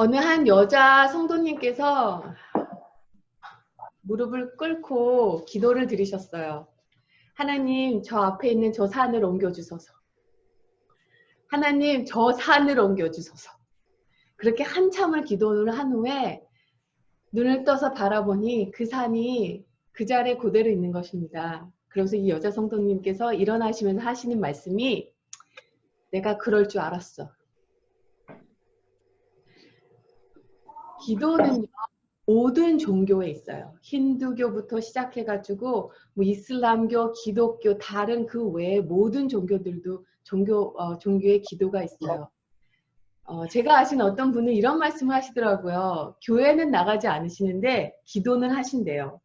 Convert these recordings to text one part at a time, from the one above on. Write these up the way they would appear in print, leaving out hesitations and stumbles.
어느 한 여자 성도님께서 무릎을 꿇고 기도를 드리셨어요. 하나님, 저 앞에 있는 저 산을 옮겨주소서. 하나님, 저 산을 옮겨주소서. 그렇게 한참을 기도를 한 후에 눈을 떠서 바라보니 그 산이 그 자리에 그대로 있는 것입니다. 그래서 이 여자 성도님께서 일어나시면서 하시는 말씀이, 내가 그럴 줄 알았어. 기도는요, 모든 종교에 있어요. 힌두교부터 시작해가지고 뭐 이슬람교, 기독교, 다른 그 외에 모든 종교들도 종교의 기도가 있어요. 제가 아신 어떤 분은 이런 말씀을 하시더라고요. 교회는 나가지 않으시는데 기도는 하신대요.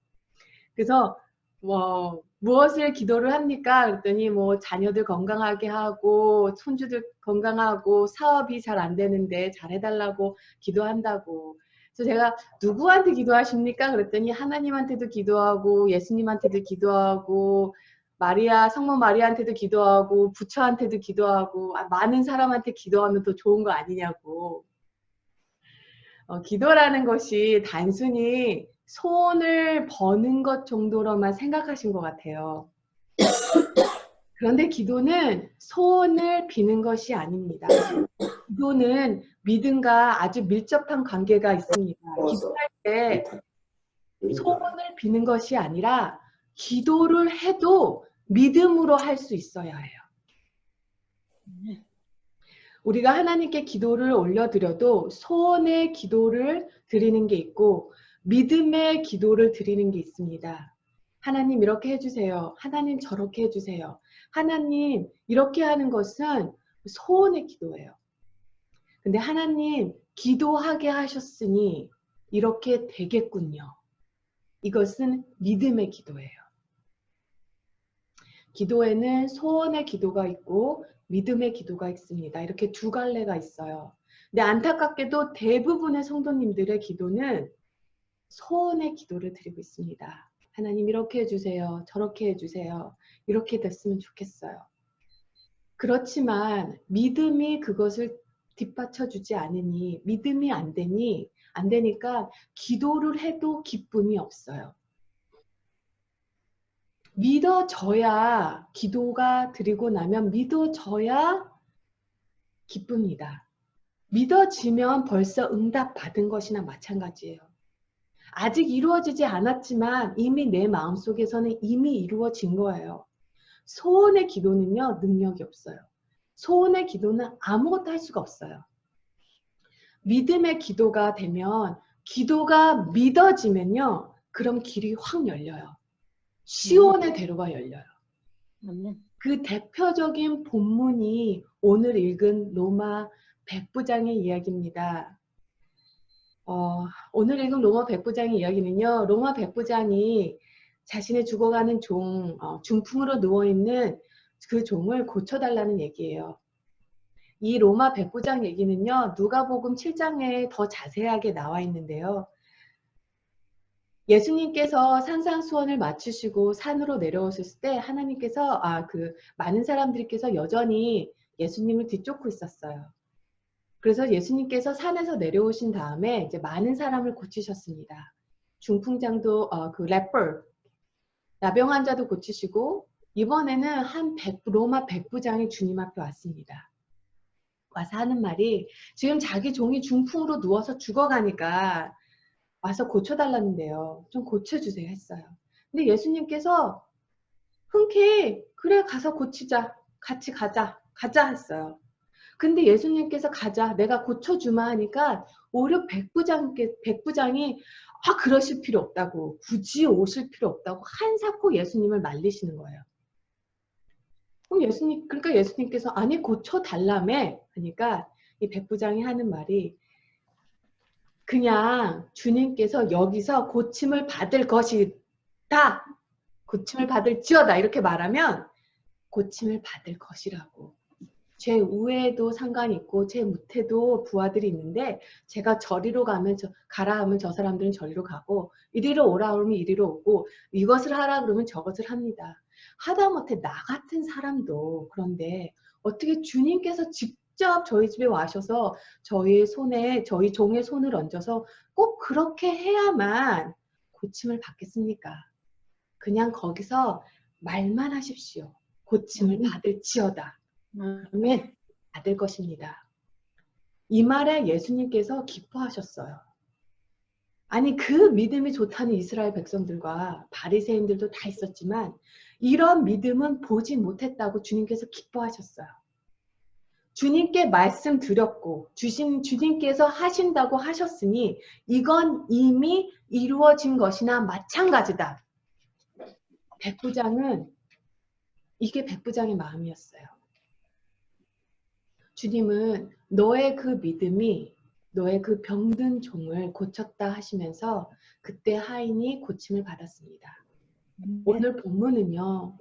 그래서 무엇을 기도를 합니까? 그랬더니 뭐 자녀들 건강하게 하고 손주들 건강하고 사업이 잘 안 되는데 잘해달라고 기도한다고. 그래서 제가 누구한테 기도하십니까? 그랬더니 하나님한테도 기도하고 예수님한테도 기도하고 마리아, 성모 마리아한테도 기도하고 부처한테도 기도하고 많은 사람한테 기도하면 더 좋은 거 아니냐고. 기도라는 것이 단순히 소원을 버는 것 정도로만 생각하신 것 같아요. 그런데 기도는 소원을 비는 것이 아닙니다. 기도는 믿음과 아주 밀접한 관계가 있습니다. 기도할 때 소원을 비는 것이 아니라 기도를 해도 믿음으로 할 수 있어야 해요. 우리가 하나님께 기도를 올려드려도 소원의 기도를 드리는 게 있고 믿음의 기도를 드리는 게 있습니다. 하나님 이렇게 해주세요. 하나님 저렇게 해주세요. 하나님 이렇게 하는 것은 소원의 기도예요. 근데 하나님 기도하게 하셨으니 이렇게 되겠군요. 이것은 믿음의 기도예요. 기도에는 소원의 기도가 있고 믿음의 기도가 있습니다. 이렇게 두 갈래가 있어요. 근데 안타깝게도 대부분의 성도님들의 기도는 소원의 기도를 드리고 있습니다. 하나님 이렇게 해주세요. 저렇게 해주세요. 이렇게 됐으면 좋겠어요. 그렇지만 믿음이 그것을 뒷받쳐주지 않으니 믿음이 안 되니까 기도를 해도 기쁨이 없어요. 믿어져야 기도가 드리고 나면 믿어져야 기쁩니다. 믿어지면 벌써 응답 받은 것이나 마찬가지예요. 아직 이루어지지 않았지만 이미 내 마음속에서는 이미 이루어진 거예요. 소원의 기도는요, 능력이 없어요. 소원의 기도는 아무것도 할 수가 없어요. 믿음의 기도가 되면, 기도가 믿어지면요, 그럼 길이 확 열려요. 시온의 대로가 열려요. 그 대표적인 본문이 오늘 읽은 로마 백부장의 이야기입니다. 오늘 읽은 로마 백부장의 이야기는요, 로마 백부장이 자신의 죽어가는 중풍으로 누워있는 그 종을 고쳐달라는 얘기예요. 이 로마 백부장 얘기는요, 누가복음 7장에 더 자세하게 나와 있는데요. 예수님께서 산상수원을 마치시고 산으로 내려오셨을 때 하나님께서 많은 사람들께서 여전히 예수님을 뒤쫓고 있었어요. 그래서 예수님께서 산에서 내려오신 다음에 이제 많은 사람을 고치셨습니다. 중풍장도 나병 환자도 고치시고 이번에는 로마 백부장이 주님 앞에 왔습니다. 와서 하는 말이 지금 자기 종이 중풍으로 누워서 죽어가니까 와서 고쳐달라는데요. 좀 고쳐주세요 했어요. 근데 예수님께서 흔쾌히 그래 가서 고치자. 같이 가자 했어요. 근데 예수님께서 가자 내가 고쳐주마 하니까 오히려 백부장이 그러실 필요 없다고 굳이 오실 필요 없다고 한사코 예수님을 말리시는 거예요. 그러니까 예수님께서 아니 고쳐달라며 하니까 이 백부장이 하는 말이 그냥 주님께서 여기서 고침을 받을 것이다. 고침을 받을지어다. 이렇게 말하면 고침을 받을 것이라고. 제 우에도 상관이 있고 제 무태도 부하들이 있는데 제가 저리로 가라 하면 저 사람들은 저리로 가고 이리로 오라 그러면 이리로 오고 이것을 하라 그러면 저것을 합니다. 하다못해 나 같은 사람도 그런데 어떻게 주님께서 직접 저희 집에 와셔서 저희 종의 손을 얹어서 꼭 그렇게 해야만 고침을 받겠습니까? 그냥 거기서 말만 하십시오. 고침을 받을지어다. 아멘. 받을 것입니다. 이 말에 예수님께서 기뻐하셨어요. 아니 그 믿음이 좋다는 이스라엘 백성들과 바리새인들도 다 있었지만 이런 믿음은 보지 못했다고 주님께서 기뻐하셨어요. 주님께 말씀드렸고 주님께서 하신다고 하셨으니 이건 이미 이루어진 것이나 마찬가지다. 백부장은 이게 백부장의 마음이었어요. 주님은 너의 그 믿음이 너의 그 병든 종을 고쳤다 하시면서 그때 하인이 고침을 받았습니다. 오늘 본문은요.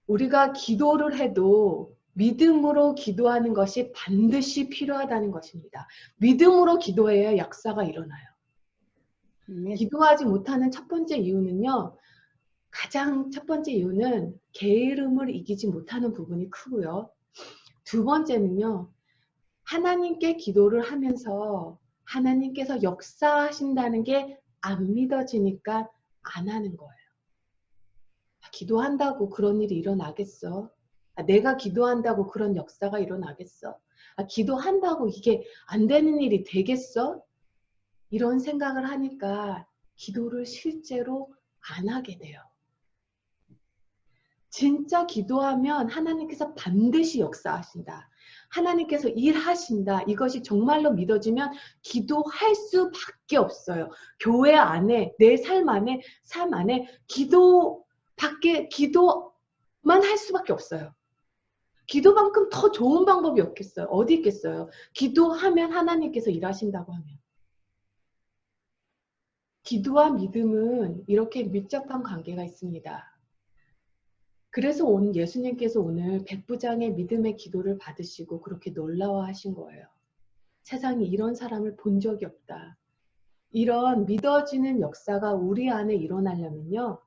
우리가 기도를 해도 믿음으로 기도하는 것이 반드시 필요하다는 것입니다. 믿음으로 기도해야 역사가 일어나요. 기도하지 못하는 첫 번째 이유는요. 가장 첫 번째 이유는 게으름을 이기지 못하는 부분이 크고요. 두 번째는요. 하나님께 기도를 하면서 하나님께서 역사하신다는 게 안 믿어지니까 안 하는 거예요. 기도한다고 그런 일이 일어나겠어? 내가 기도한다고 그런 역사가 일어나겠어? 기도한다고 이게 안 되는 일이 되겠어? 이런 생각을 하니까 기도를 실제로 안 하게 돼요. 진짜 기도하면 하나님께서 반드시 역사하신다. 하나님께서 일하신다. 이것이 정말로 믿어지면 기도할 수밖에 없어요. 교회 안에, 내 삶 안에 기도만 할 수밖에 없어요. 기도만큼 더 좋은 방법이 없겠어요. 어디 있겠어요? 기도하면 하나님께서 일하신다고 하면. 기도와 믿음은 이렇게 밀접한 관계가 있습니다. 그래서 예수님께서 오늘 백부장의 믿음의 기도를 받으시고 그렇게 놀라워하신 거예요. 세상에 이런 사람을 본 적이 없다. 이런 믿어지는 역사가 우리 안에 일어나려면요.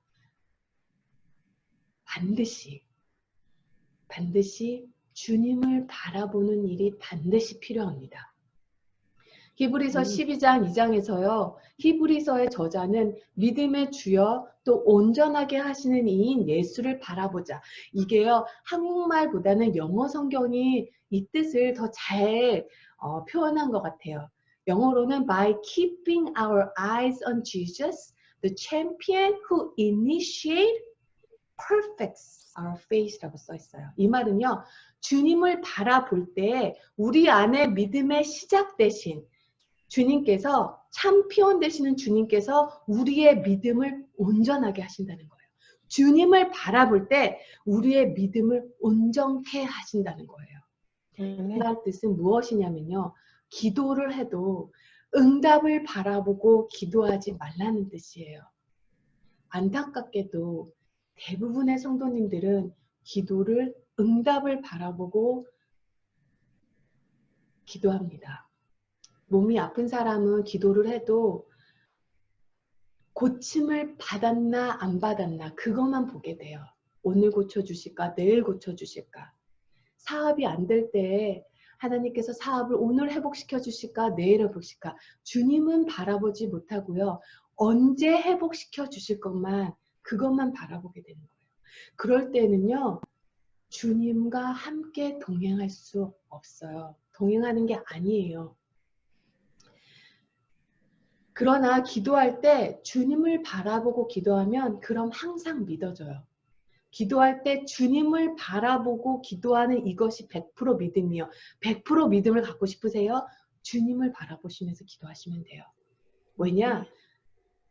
반드시 주님을 바라보는 일이 반드시 필요합니다. 히브리서 12장 2장에서요. 히브리서의 저자는 믿음의 주여 또 온전하게 하시는 이인 예수를 바라보자. 이게요. 한국말보다는 영어 성경이 이 뜻을 더 잘 표현한 것 같아요. 영어로는 by keeping our eyes on Jesus, the champion who initiate perfects our faith라고 써 있어요. 이 말은요. 주님을 바라볼 때 우리 안에 믿음의 시작 대신 주님께서 챔피언 되시는 주님께서 우리의 믿음을 온전하게 하신다는 거예요. 주님을 바라볼 때 우리의 믿음을 온전케 하신다는 거예요. 그 뜻은 무엇이냐면요. 기도를 해도 응답을 바라보고 기도하지 말라는 뜻이에요. 안타깝게도 대부분의 성도님들은 기도를 응답을 바라보고 기도합니다. 몸이 아픈 사람은 기도를 해도 고침을 받았나 안 받았나 그것만 보게 돼요. 오늘 고쳐주실까? 내일 고쳐주실까? 사업이 안 될 때 하나님께서 사업을 오늘 회복시켜 주실까? 내일 회복시킬까? 주님은 바라보지 못하고요. 언제 회복시켜 주실 것만 그것만 바라보게 되는 거예요. 그럴 때는요. 주님과 함께 동행할 수 없어요. 동행하는 게 아니에요. 그러나 기도할 때 주님을 바라보고 기도하면 그럼 항상 믿어져요. 기도할 때 주님을 바라보고 기도하는 이것이 100% 믿음이요. 100% 믿음을 갖고 싶으세요? 주님을 바라보시면서 기도하시면 돼요. 왜냐?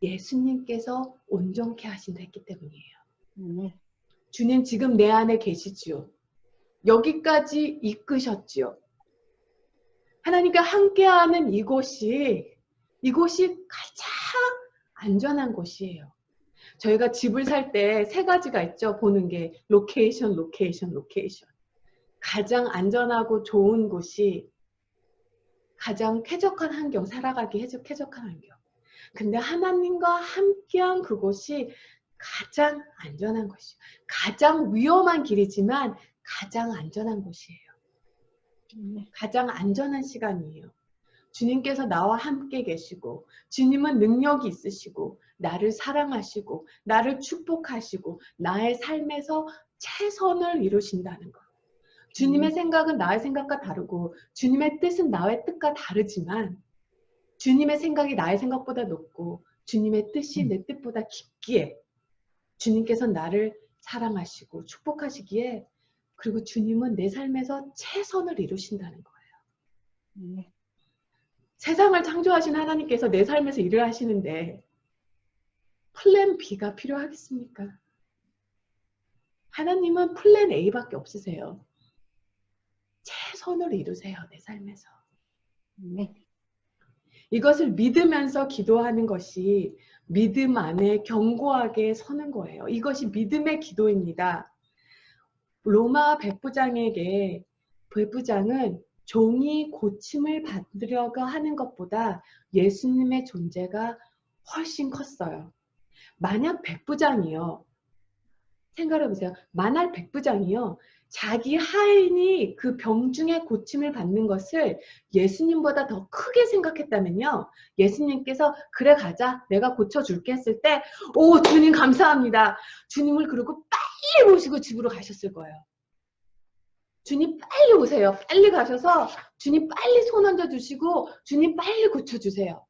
예수님께서 온전케 하신다 했기 때문이에요. 주님 지금 내 안에 계시지요. 여기까지 이끄셨지요. 하나님과 함께하는 이곳이 가장 안전한 곳이에요. 저희가 집을 살 때 세 가지가 있죠. 보는 게 로케이션. 가장 안전하고 좋은 곳이 가장 쾌적한 환경, 살아가기 쾌적한 환경. 근데 하나님과 함께한 그곳이 가장 안전한 곳이에요. 가장 위험한 길이지만 가장 안전한 곳이에요. 가장 안전한 시간이에요. 주님께서 나와 함께 계시고 주님은 능력이 있으시고 나를 사랑하시고 나를 축복하시고 나의 삶에서 최선을 이루신다는 것. 주님의 생각은 나의 생각과 다르고 주님의 뜻은 나의 뜻과 다르지만 주님의 생각이 나의 생각보다 높고 주님의 뜻이 내 뜻보다 깊기에 주님께서 나를 사랑하시고 축복하시기에 그리고 주님은 내 삶에서 최선을 이루신다는 거예요. 세상을 창조하신 하나님께서 내 삶에서 일을 하시는데 플랜 B가 필요하겠습니까? 하나님은 플랜 A밖에 없으세요. 최선을 이루세요. 내 삶에서. 이것을 믿으면서 기도하는 것이 믿음 안에 견고하게 서는 거예요. 이것이 믿음의 기도입니다. 로마 백부장에게 백부장은 종이 고침을 받으려고 하는 것보다 예수님의 존재가 훨씬 컸어요. 만약 백부장이요. 생각해보세요. 만약 백부장이요. 자기 하인이 그 병중의 고침을 받는 것을 예수님보다 더 크게 생각했다면요. 예수님께서 그래 가자. 내가 고쳐줄게 했을 때 오 주님 감사합니다. 주님을 그러고 빨리 모시고 집으로 가셨을 거예요. 주님 빨리 오세요. 빨리 가셔서 주님 빨리 손 얹어주시고 주님 빨리 고쳐주세요.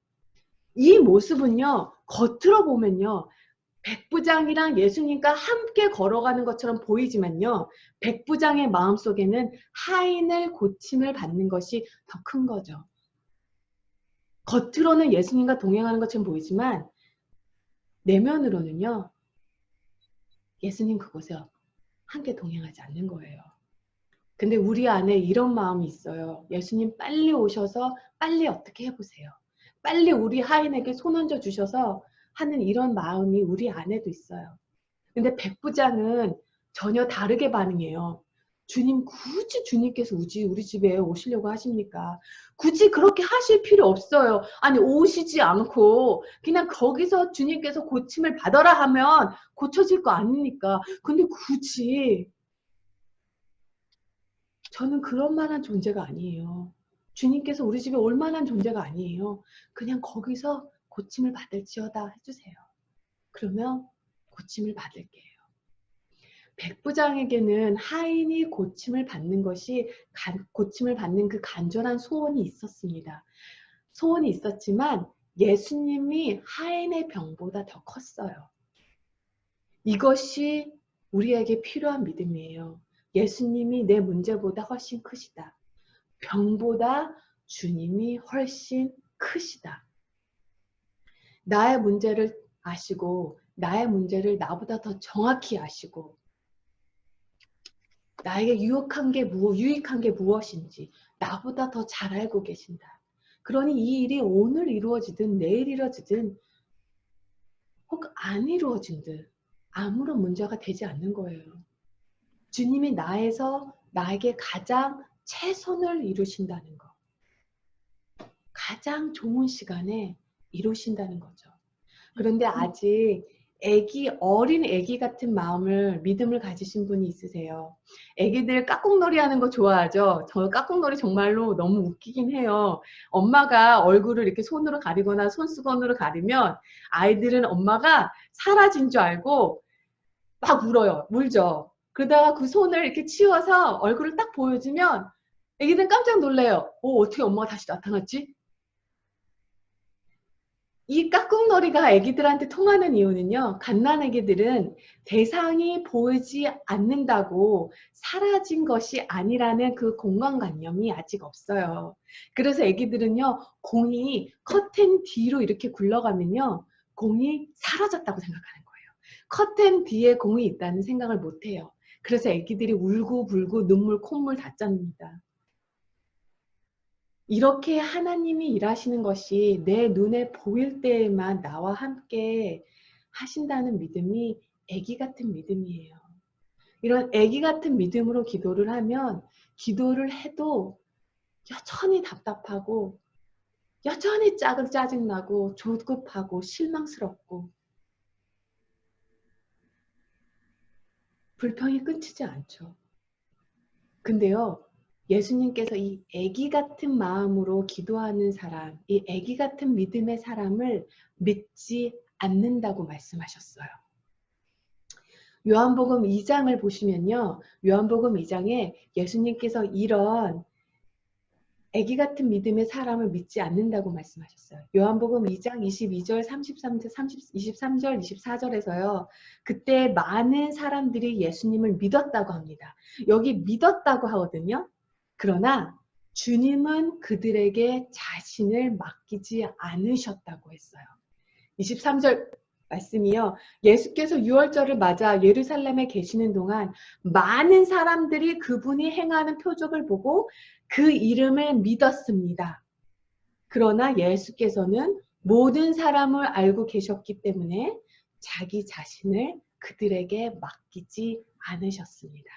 이 모습은요. 겉으로 보면요. 백부장이랑 예수님과 함께 걸어가는 것처럼 보이지만요. 백부장의 마음속에는 하인을 고침을 받는 것이 더 큰 거죠. 겉으로는 예수님과 동행하는 것처럼 보이지만 내면으로는요. 예수님 그곳에 함께 동행하지 않는 거예요. 근데 우리 안에 이런 마음이 있어요. 예수님 빨리 오셔서 빨리 어떻게 해보세요. 빨리 우리 하인에게 손 얹어 주셔서 하는 이런 마음이 우리 안에도 있어요. 근데 백부장은 전혀 다르게 반응해요. 주님 굳이 주님께서 우리 집에 오시려고 하십니까? 굳이 그렇게 하실 필요 없어요. 아니 오시지 않고 그냥 거기서 주님께서 고침을 받아라 하면 고쳐질 거 아닙니까? 근데 굳이 저는 그런 만한 존재가 아니에요. 주님께서 우리 집에 올 만한 존재가 아니에요. 그냥 거기서 고침을 받을지어다 해주세요. 그러면 고침을 받을게요. 백부장에게는 하인이 고침을 받는 것이 고침을 받는 그 간절한 소원이 있었습니다. 소원이 있었지만 예수님이 하인의 병보다 더 컸어요. 이것이 우리에게 필요한 믿음이에요. 예수님이 내 문제보다 훨씬 크시다. 병보다 주님이 훨씬 크시다. 나의 문제를 아시고 나의 문제를 나보다 더 정확히 아시고 나에게 유익한 게 무엇인지 나보다 더 잘 알고 계신다. 그러니 이 일이 오늘 이루어지든 내일 이루어지든 혹 안 이루어진든 아무런 문제가 되지 않는 거예요. 주님이 나에게 가장 최선을 이루신다는 거. 가장 좋은 시간에 이루신다는 거죠. 그런데 아직 어린 애기 같은 믿음을 가지신 분이 있으세요. 애기들 깍꿍놀이 하는 거 좋아하죠? 저 깍꿍놀이 정말로 너무 웃기긴 해요. 엄마가 얼굴을 이렇게 손으로 가리거나 손수건으로 가리면 아이들은 엄마가 사라진 줄 알고 막 울죠. 그러다가 그 손을 이렇게 치워서 얼굴을 딱 보여주면 애기들은 깜짝 놀래요. 어떻게 엄마가 다시 나타났지? 이 깍꿍놀이가 애기들한테 통하는 이유는요. 갓난애기들은 대상이 보이지 않는다고 사라진 것이 아니라는 그 공간관념이 아직 없어요. 그래서 애기들은요. 공이 커튼 뒤로 이렇게 굴러가면요. 공이 사라졌다고 생각하는 거예요. 커튼 뒤에 공이 있다는 생각을 못해요. 그래서 애기들이 울고불고 눈물 콧물 다 짭니다. 이렇게 하나님이 일하시는 것이 내 눈에 보일 때에만 나와 함께 하신다는 믿음이 애기 같은 믿음이에요. 이런 애기 같은 믿음으로 기도를 하면 기도를 해도 여전히 답답하고 여전히 짜증나고 조급하고 실망스럽고 불평이 끊이지 않죠. 근데요. 예수님께서 이 아기 같은 마음으로 기도하는 사람, 이 아기 같은 믿음의 사람을 믿지 않는다고 말씀하셨어요. 요한복음 2장을 보시면요. 요한복음 2장에 예수님께서 이런 아기 같은 믿음의 사람을 믿지 않는다고 말씀하셨어요. 요한복음 2장 22절, 33절, 23절, 24절에서요. 그때 많은 사람들이 예수님을 믿었다고 합니다. 여기 믿었다고 하거든요. 그러나 주님은 그들에게 자신을 맡기지 않으셨다고 했어요. 23절 말씀이요. 예수께서 유월절을 맞아 예루살렘에 계시는 동안 많은 사람들이 그분이 행하는 표적을 보고 그 이름을 믿었습니다. 그러나 예수께서는 모든 사람을 알고 계셨기 때문에 자기 자신을 그들에게 맡기지 않으셨습니다.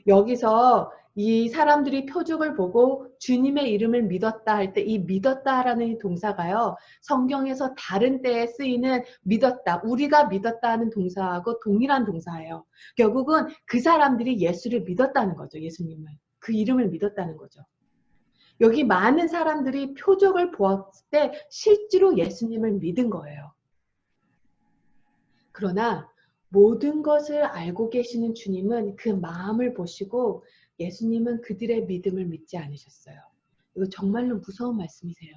여기서 이 사람들이 표적을 보고 주님의 이름을 믿었다 할 때 이 믿었다라는 동사가요. 성경에서 다른 때에 쓰이는 믿었다, 우리가 믿었다 하는 동사하고 동일한 동사예요. 결국은 그 사람들이 예수를 믿었다는 거죠. 예수님을. 그 이름을 믿었다는 거죠. 여기 많은 사람들이 표적을 보았을 때 실제로 예수님을 믿은 거예요. 그러나 모든 것을 알고 계시는 주님은 그 마음을 보시고 예수님은 그들의 믿음을 믿지 않으셨어요. 이거 정말로 무서운 말씀이세요.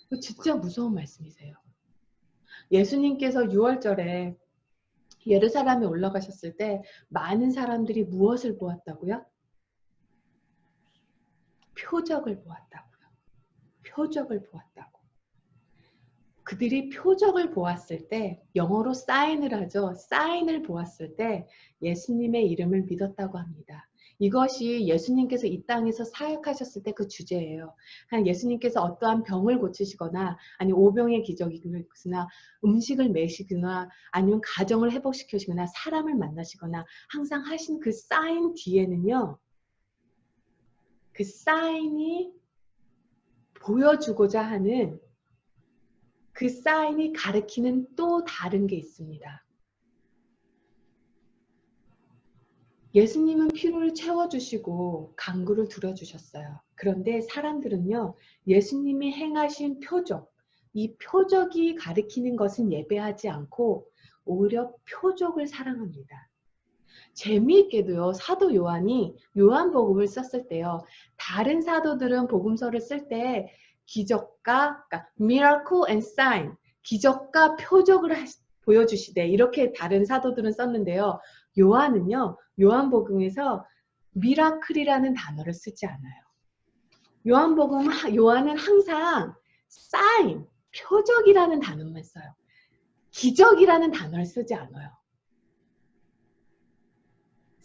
이거 진짜 무서운 말씀이세요. 예수님께서 유월절에 예루살렘에 올라가셨을 때 많은 사람들이 무엇을 보았다고요? 표적을 보았다고요. 표적을 보았다고. 그들이 표적을 보았을 때 영어로 사인을 하죠. 사인을 보았을 때 예수님의 이름을 믿었다고 합니다. 이것이 예수님께서 이 땅에서 사역하셨을 때 그 주제예요. 예수님께서 어떠한 병을 고치시거나 아니면 오병의 기적이거나 음식을 매시거나 아니면 가정을 회복시키시거나 사람을 만나시거나 항상 하신 그 사인 뒤에는요. 그 사인이 보여주고자 하는 그 사인이 가리키는 또 다른 게 있습니다. 예수님은 피로를 채워주시고 강구를 들어주셨어요. 그런데 사람들은요. 예수님이 행하신 표적, 이 표적이 가리키는 것은 예배하지 않고 오히려 표적을 사랑합니다. 재미있게도요. 사도 요한이 요한복음을 썼을 때요. 다른 사도들은 복음서를 쓸 때 기적과 그러니까 miracle and sign, 기적과 표적을 보여주시되 이렇게 다른 사도들은 썼는데요. 요한은요. 요한복음에서 미라클이라는 단어를 쓰지 않아요. 요한은 항상 sign, 표적이라는 단어만 써요. 기적이라는 단어를 쓰지 않아요.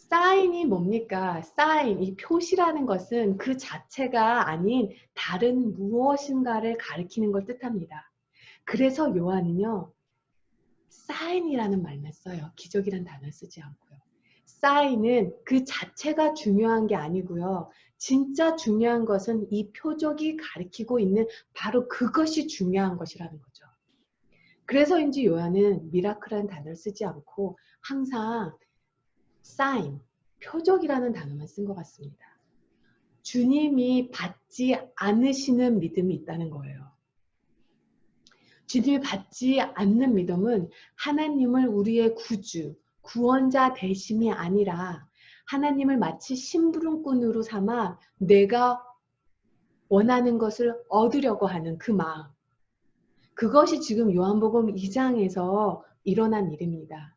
사인이 뭡니까? 사인, 이 표시라는 것은 그 자체가 아닌 다른 무엇인가를 가리키는 걸 뜻합니다. 그래서 요한은요. 사인이라는 말만 써요. 기적이라는 단어를 쓰지 않고요. 사인은 그 자체가 중요한 게 아니고요. 진짜 중요한 것은 이 표적이 가리키고 있는 바로 그것이 중요한 것이라는 거죠. 그래서인지 요한은 미라클이라는 단어를 쓰지 않고 항상 sign, 표적이라는 단어만 쓴 것 같습니다. 주님이 받지 않으시는 믿음이 있다는 거예요. 주님이 받지 않는 믿음은 하나님을 우리의 구주, 구원자 되심이 아니라 하나님을 마치 심부름꾼으로 삼아 내가 원하는 것을 얻으려고 하는 그 마음. 그것이 지금 요한복음 2장에서 일어난 일입니다.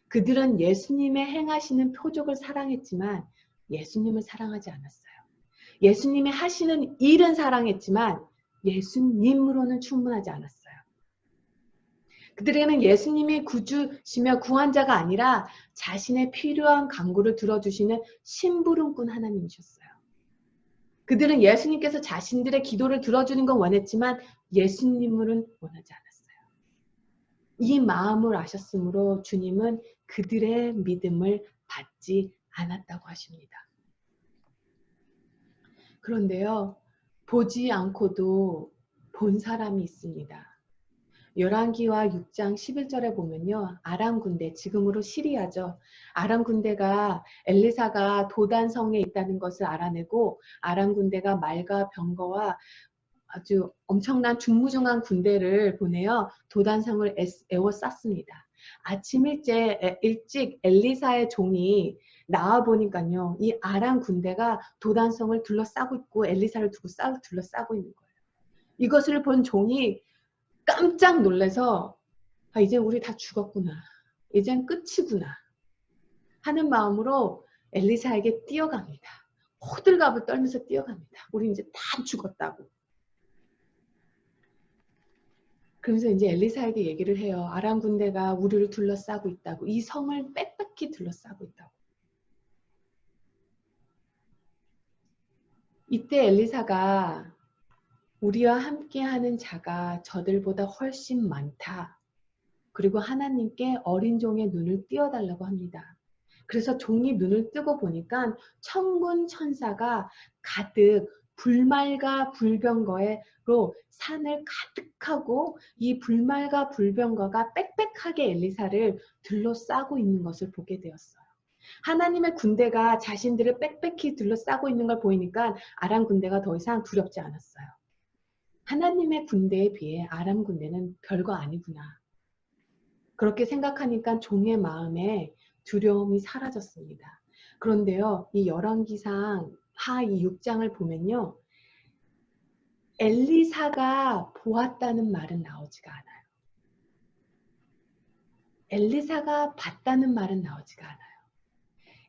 그들은 예수님의 행하시는 표적을 사랑했지만 예수님을 사랑하지 않았어요. 예수님이 하시는 일은 사랑했지만 예수님으로는 충분하지 않았어요. 그들에게는 예수님이 구주시며 구원자가 아니라 자신의 필요한 간구를 들어주시는 심부름꾼 하나님이셨어요. 그들은 예수님께서 자신들의 기도를 들어주는 건 원했지만 예수님은 원하지 않았어요. 이 마음을 아셨으므로 주님은 그들의 믿음을 받지 않았다고 하십니다. 그런데요. 보지 않고도 본 사람이 있습니다. 열왕기와 6장 11절에 보면요. 아람 군대, 지금으로 시리아죠. 아람 군대가 엘리사가 도단성에 있다는 것을 알아내고 아람 군대가 말과 병거와 아주 엄청난 중무중한 군대를 보내어 도단성을 에워쌌습니다. 아침 일찍 엘리사의 종이 나와 보니까요. 이 아람 군대가 도단성을 둘러싸고 있고 엘리사를 두고 둘러싸고 있는 거예요. 이것을 본 종이 깜짝 놀라서 아, 이제 우리 다 죽었구나. 이젠 끝이구나. 하는 마음으로 엘리사에게 뛰어갑니다. 호들갑을 떨면서 뛰어갑니다. 우리 이제 다 죽었다고. 그러면서 이제 엘리사에게 얘기를 해요. 아람 군대가 우리를 둘러싸고 있다고. 이 성을 빽빽히 둘러싸고 있다고. 이때 엘리사가 우리와 함께하는 자가 저들보다 훨씬 많다. 그리고 하나님께 어린 종의 눈을 띄워달라고 합니다. 그래서 종이 눈을 뜨고 보니까 천군 천사가 가득 불말과 불병거로 산을 가득하고 이 불말과 불병거가 빽빽하게 엘리사를 둘러싸고 있는 것을 보게 되었어요. 하나님의 군대가 자신들을 빽빽히 둘러싸고 있는 걸 보이니까 아람 군대가 더 이상 두렵지 않았어요. 하나님의 군대에 비해 아람 군대는 별거 아니구나. 그렇게 생각하니까 종의 마음에 두려움이 사라졌습니다. 그런데요, 이 열왕기상 하 이 6장을 보면요. 엘리사가 보았다는 말은 나오지가 않아요. 엘리사가 봤다는 말은 나오지가 않아요.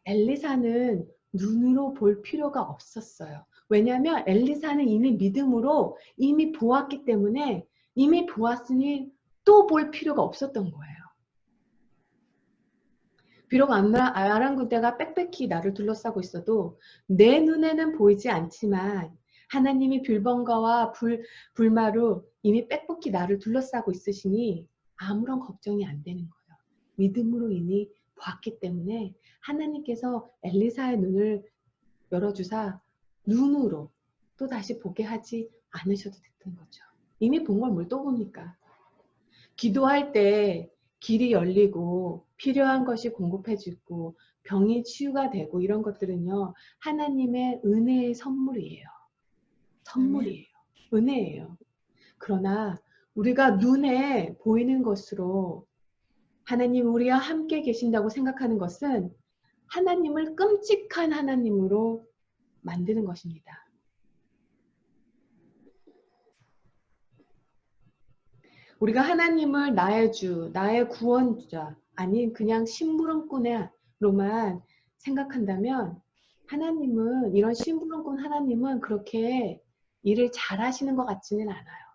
엘리사는 눈으로 볼 필요가 없었어요. 왜냐하면 엘리사는 이미 믿음으로 이미 보았기 때문에 이미 보았으니 또 볼 필요가 없었던 거예요. 비록 아람 군대가 빽빽히 나를 둘러싸고 있어도 내 눈에는 보이지 않지만 하나님이 불병거와 불마로 이미 빽빽히 나를 둘러싸고 있으시니 아무런 걱정이 안 되는 거예요. 믿음으로 이미 보았기 때문에 하나님께서 엘리사의 눈을 열어주사 눈으로 또 다시 보게 하지 않으셔도 됐던 거죠. 이미 본 걸 뭘 또 봅니까? 기도할 때 길이 열리고 필요한 것이 공급해지고 병이 치유가 되고 이런 것들은요. 하나님의 은혜의 선물이에요. 선물이에요. 은혜예요. 그러나 우리가 눈에 보이는 것으로 하나님 우리와 함께 계신다고 생각하는 것은 하나님을 끔찍한 하나님으로 만드는 것입니다. 우리가 하나님을 나의 주, 나의 구원자, 아닌 그냥 심부름꾼으로만 생각한다면 하나님은, 이런 심부름꾼 하나님은 그렇게 일을 잘하시는 것 같지는 않아요.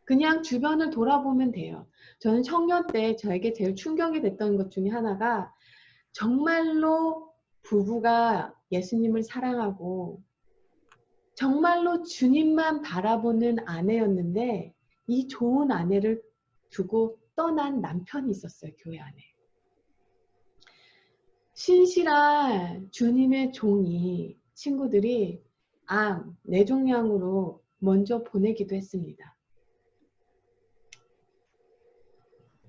그냥 주변을 돌아보면 돼요. 저는 청년 때 저에게 제일 충격이 됐던 것 중에 하나가 정말로 부부가 예수님을 사랑하고 정말로 주님만 바라보는 아내였는데 이 좋은 아내를 두고 떠난 남편이 있었어요. 교회 안에. 신실한 주님의 종이 친구들이 내종양으로 먼저 보내기도 했습니다.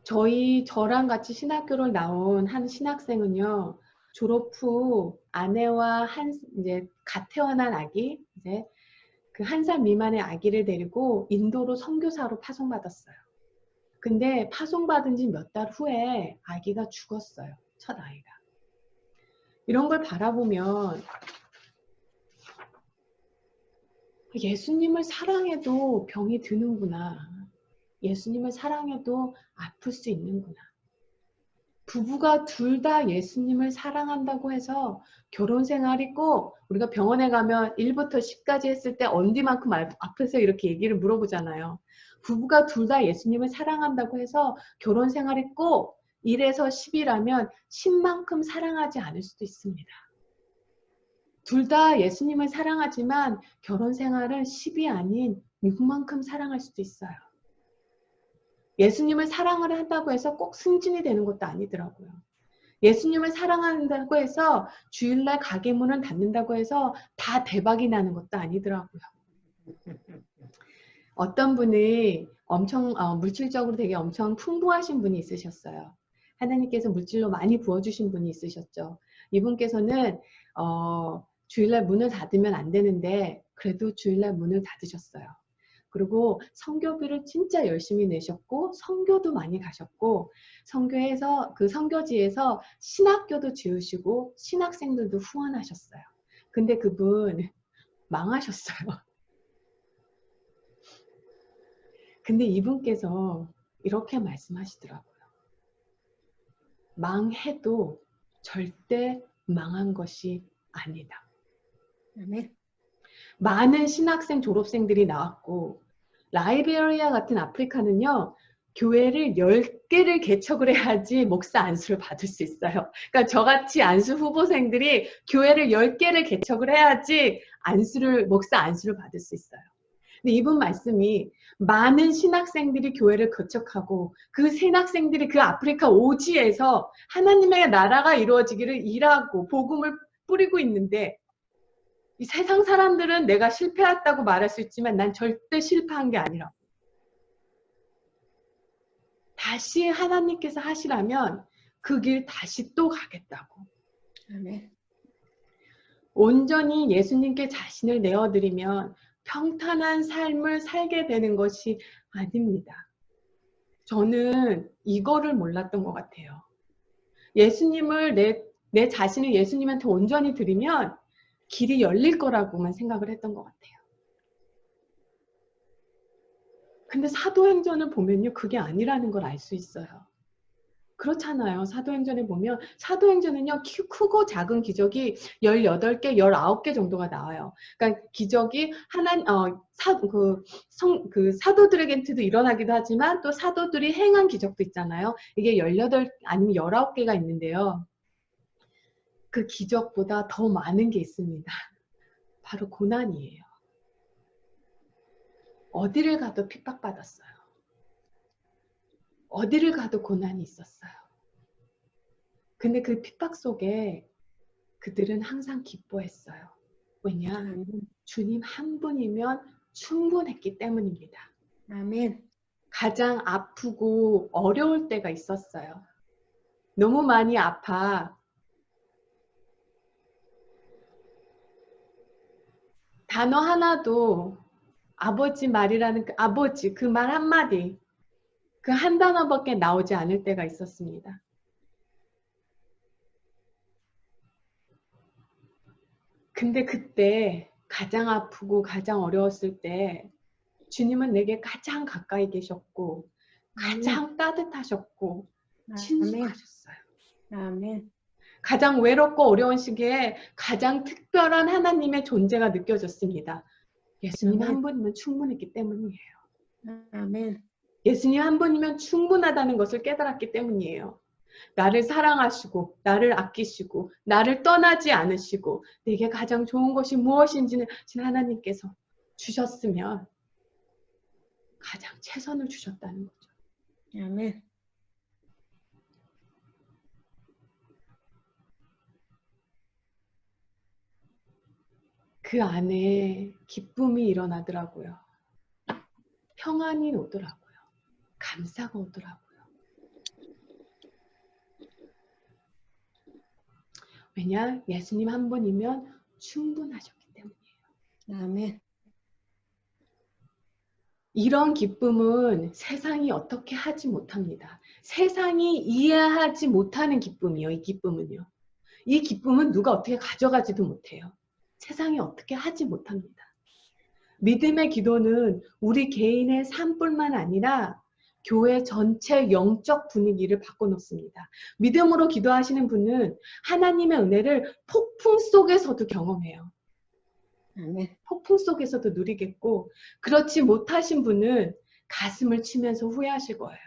저랑 같이 신학교를 나온 한 신학생은요. 졸업 후 아내와 이제 갓 태어난 아기, 이제 그 1살 미만의 아기를 데리고 인도로 선교사로 파송받았어요. 근데 파송받은 지 몇 달 후에 아기가 죽었어요. 첫 아이가. 이런 걸 바라보면 예수님을 사랑해도 병이 드는구나. 예수님을 사랑해도 아플 수 있는구나. 부부가 둘 다 예수님을 사랑한다고 해서 결혼 생활이 꼭 우리가 병원에 가면 1부터 10까지 했을 때 언디만큼 아프세요? 이렇게 얘기를 물어보잖아요. 부부가 둘 다 예수님을 사랑한다고 해서 결혼 생활이 꼭 1에서 10이라면 10만큼 사랑하지 않을 수도 있습니다. 둘 다 예수님을 사랑하지만 결혼 생활은 10이 아닌 6만큼 사랑할 수도 있어요. 예수님을 사랑을 한다고 해서 꼭 승진이 되는 것도 아니더라고요. 예수님을 사랑한다고 해서 주일날 가게 문을 닫는다고 해서 다 대박이 나는 것도 아니더라고요. 어떤 분이 엄청 물질적으로 되게 엄청 풍부하신 분이 있으셨어요. 하나님께서 물질로 많이 부어주신 분이 있으셨죠. 이분께서는 주일날 문을 닫으면 안 되는데 그래도 주일날 문을 닫으셨어요. 그리고 선교비를 진짜 열심히 내셨고 선교도 많이 가셨고 선교에서 그 선교지에서 신학교도 지으시고 신학생들도 후원하셨어요. 근데 그분 망하셨어요. 근데 이분께서 이렇게 말씀하시더라고요. 망해도 절대 망한 것이 아니다. 아멘. 많은 신학생 졸업생들이 나왔고 라이베리아 같은 아프리카는요. 교회를 10개를 개척을 해야지 목사 안수를 받을 수 있어요. 그러니까 저같이 안수 후보생들이 교회를 10개를 개척을 해야지 목사 안수를 받을 수 있어요. 근데 이분 말씀이 많은 신학생들이 교회를 개척하고 그 신학생들이 그 아프리카 오지에서 하나님의 나라가 이루어지기를 일하고 복음을 뿌리고 있는데 이 세상 사람들은 내가 실패했다고 말할 수 있지만 난 절대 실패한 게 아니라고. 다시 하나님께서 하시라면 그 길 다시 또 가겠다고. 아멘. 온전히 예수님께 자신을 내어드리면 평탄한 삶을 살게 되는 것이 아닙니다. 저는 이거를 몰랐던 것 같아요. 예수님을 내 자신을 예수님한테 온전히 드리면 길이 열릴 거라고만 생각을 했던 것 같아요. 근데 사도행전을 보면요. 그게 아니라는 걸 알 수 있어요. 그렇잖아요. 사도행전에 보면 사도행전은요. 크고 작은 기적이 18개, 19개 정도가 나와요. 그러니까 기적이 사도들에게도 일어나기도 하지만 또 사도들이 행한 기적도 있잖아요. 이게 18 아니면 19개가 있는데요. 그 기적보다 더 많은 게 있습니다. 바로 고난이에요. 어디를 가도 핍박받았어요. 어디를 가도 고난이 있었어요. 근데 그 핍박 속에 그들은 항상 기뻐했어요. 왜냐? 주님 한 분이면 충분했기 때문입니다. 아멘. 가장 아프고 어려울 때가 있었어요. 너무 많이 아파. 단어 하나도 아버지 말이라는 아버지 그 말 한마디 그 한 단어밖에 나오지 않을 때가 있었습니다. 근데 그때 가장 아프고 가장 어려웠을 때 주님은 내게 가장 가까이 계셨고 가장 따뜻하셨고 친숙하셨어요. 아멘. 가장 외롭고 어려운 시기에 가장 특별한 하나님의 존재가 느껴졌습니다. 예수님 한 분이면 충분했기 때문이에요. 아멘. 예수님 한 분이면 충분하다는 것을 깨달았기 때문이에요. 나를 사랑하시고 나를 아끼시고 나를 떠나지 않으시고 내게 가장 좋은 것이 무엇인지는 하나님께서 주셨으면 가장 최선을 주셨다는 거죠. 아멘. 그 안에 기쁨이 일어나더라고요. 평안이 오더라고요. 감사가 오더라고요. 왜냐? 예수님 한 분이면 충분하셨기 때문이에요. 아멘. 이런 기쁨은 세상이 어떻게 하지 못합니다. 세상이 이해하지 못하는 기쁨이요. 이 기쁨은요. 이 기쁨은 누가 어떻게 가져가지도 못해요. 세상이 어떻게 하지 못합니다. 믿음의 기도는 우리 개인의 삶뿐만 아니라 교회 전체 영적 분위기를 바꿔놓습니다. 믿음으로 기도하시는 분은 하나님의 은혜를 폭풍 속에서도 경험해요. 아멘. 폭풍 속에서도 누리겠고 그렇지 못하신 분은 가슴을 치면서 후회하실 거예요.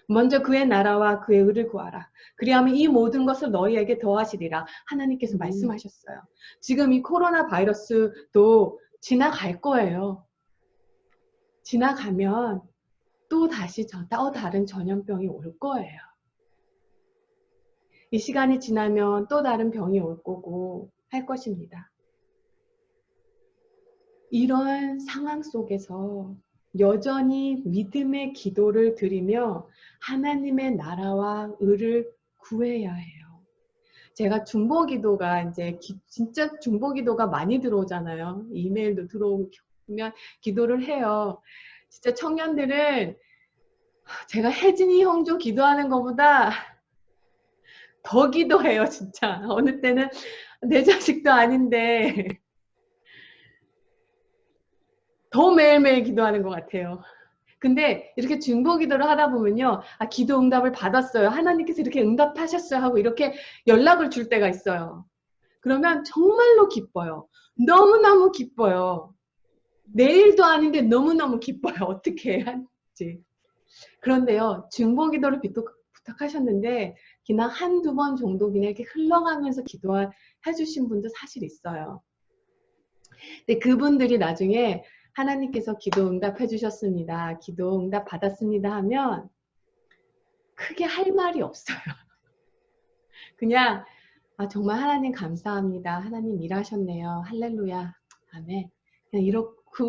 먼저 그의 나라와 그의 의를 구하라. 그리하면 이 모든 것을 너희에게 더하시리라. 하나님께서 말씀하셨어요. 지금 이 코로나 바이러스도 지나갈 거예요. 지나가면 또 다시 또 다른 전염병이 올 거예요. 이 시간이 지나면 또 다른 병이 올 거고 할 것입니다. 이런 상황 속에서 여전히 믿음의 기도를 드리며 하나님의 나라와 의를 구해야 해요. 제가 중보기도가 이제 진짜 중보기도가 많이 들어오잖아요. 이메일도 들어오면 기도를 해요. 진짜 청년들은 제가 혜진이 형조 기도하는 것보다 더 기도해요, 진짜. 어느 때는 내 자식도 아닌데 더 매일매일 기도하는 것 같아요. 근데 이렇게 중보 기도를 하다 보면요. 아, 기도 응답을 받았어요. 하나님께서 이렇게 응답하셨어요 하고 이렇게 연락을 줄 때가 있어요. 그러면 정말로 기뻐요. 너무너무 기뻐요. 내일도 아닌데 너무너무 기뻐요. 어떻게 해야 할지. 그런데요. 중보 기도를 부탁하셨는데 그냥 한두 번 정도 그냥 이렇게 흘러가면서 기도해 주신 분도 사실 있어요. 근데 그분들이 나중에 하나님께서 기도 응답해 주셨습니다. 기도 응답 받았습니다 하면 크게 할 말이 없어요. 그냥 아, 정말 하나님 감사합니다. 하나님 일하셨네요. 할렐루야. 아멘. 그냥 이렇게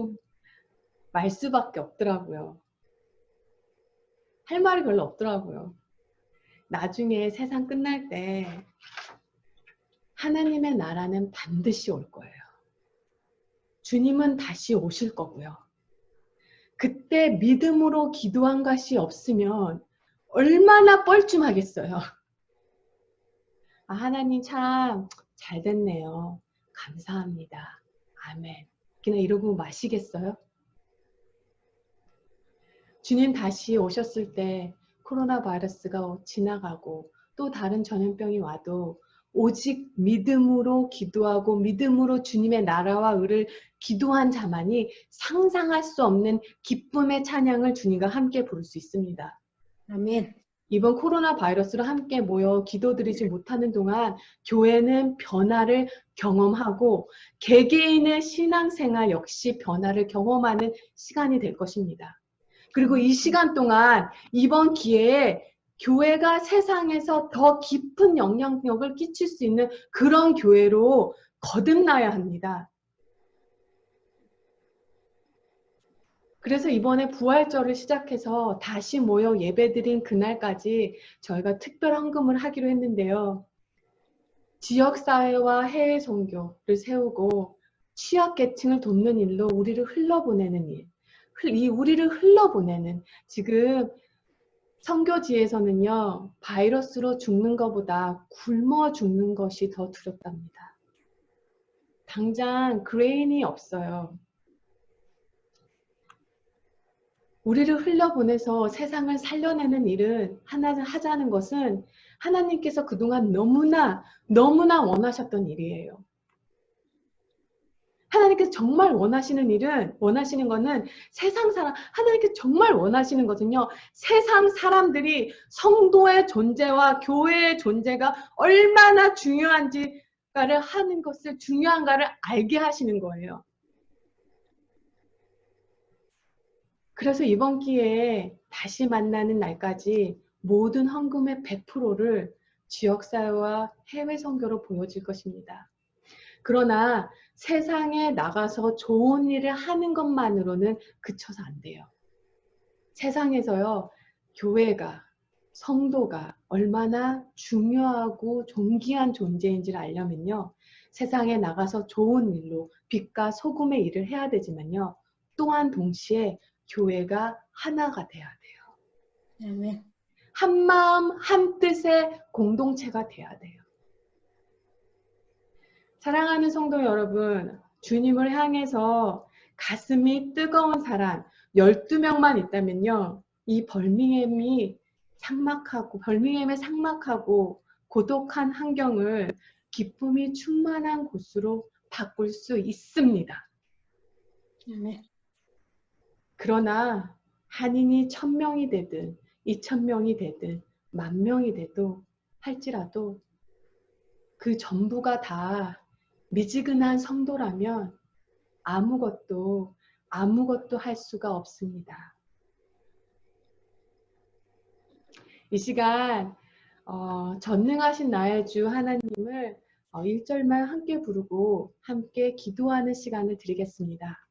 말 수밖에 없더라고요. 할 말이 별로 없더라고요. 나중에 세상 끝날 때 하나님의 나라는 반드시 올 거예요. 주님은 다시 오실 거고요. 그때 믿음으로 기도한 것이 없으면 얼마나 뻘쭘하겠어요. 아, 하나님 참 잘 됐네요. 감사합니다. 아멘. 그냥 이러고 마시겠어요? 주님 다시 오셨을 때 코로나 바이러스가 지나가고 또 다른 전염병이 와도 오직 믿음으로 기도하고 믿음으로 주님의 나라와 의를 기도한 자만이 상상할 수 없는 기쁨의 찬양을 주님과 함께 부를 수 있습니다. 아멘. 이번 코로나 바이러스로 함께 모여 기도드리지 못하는 동안 교회는 변화를 경험하고 개개인의 신앙생활 역시 변화를 경험하는 시간이 될 것입니다. 그리고 이 시간 동안 이번 기회에 교회가 세상에서 더 깊은 영향력을 끼칠 수 있는 그런 교회로 거듭나야 합니다. 그래서 이번에 부활절을 시작해서 다시 모여 예배드린 그날까지 저희가 특별 헌금을 하기로 했는데요. 지역사회와 해외 선교를 세우고 취약계층을 돕는 일로 우리를 흘러보내는 일, 우리를 흘러보내는 지금 선교지에서는요. 바이러스로 죽는 것보다 굶어 죽는 것이 더 두렵답니다. 당장 그레인이 없어요. 우리를 흘려보내서 세상을 살려내는 일은 하자는 것은 하나님께서 그동안 너무나 원하셨던 일이에요. 하나님께서 정말 원하시는 거는 세상 사람, 하나님께서 정말 원하시는 것은요, 세상 사람들이 성도의 존재와 교회의 존재가 얼마나 중요한가를 알게 하시는 거예요. 그래서 이번 기회에 다시 만나는 날까지 모든 헌금의 100%를 지역사회와 해외 선교로 보여질 것입니다. 그러나 세상에 나가서 좋은 일을 하는 것만으로는 그쳐서 안 돼요. 세상에서요, 교회가, 성도가 얼마나 중요하고 존귀한 존재인지를 알려면요, 세상에 나가서 좋은 일로 빛과 소금의 일을 해야 되지만요, 또한 동시에 교회가 하나가 돼야 돼요. 아멘. 한 마음, 한 뜻의 공동체가 돼야 돼요. 사랑하는 성도 여러분, 주님을 향해서 가슴이 뜨거운 사람 12명만 있다면요. 이 벌밍햄의 삭막하고 고독한 환경을 기쁨이 충만한 곳으로 바꿀 수 있습니다. 아멘. 그러나 한인이 1000명이 되든 2000명이 되든 10,000명이 돼도 할지라도 그 전부가 다 미지근한 성도라면 아무것도 할 수가 없습니다. 이 시간 전능하신 나의 주 하나님을 1절만 함께 부르고 함께 기도하는 시간을 드리겠습니다.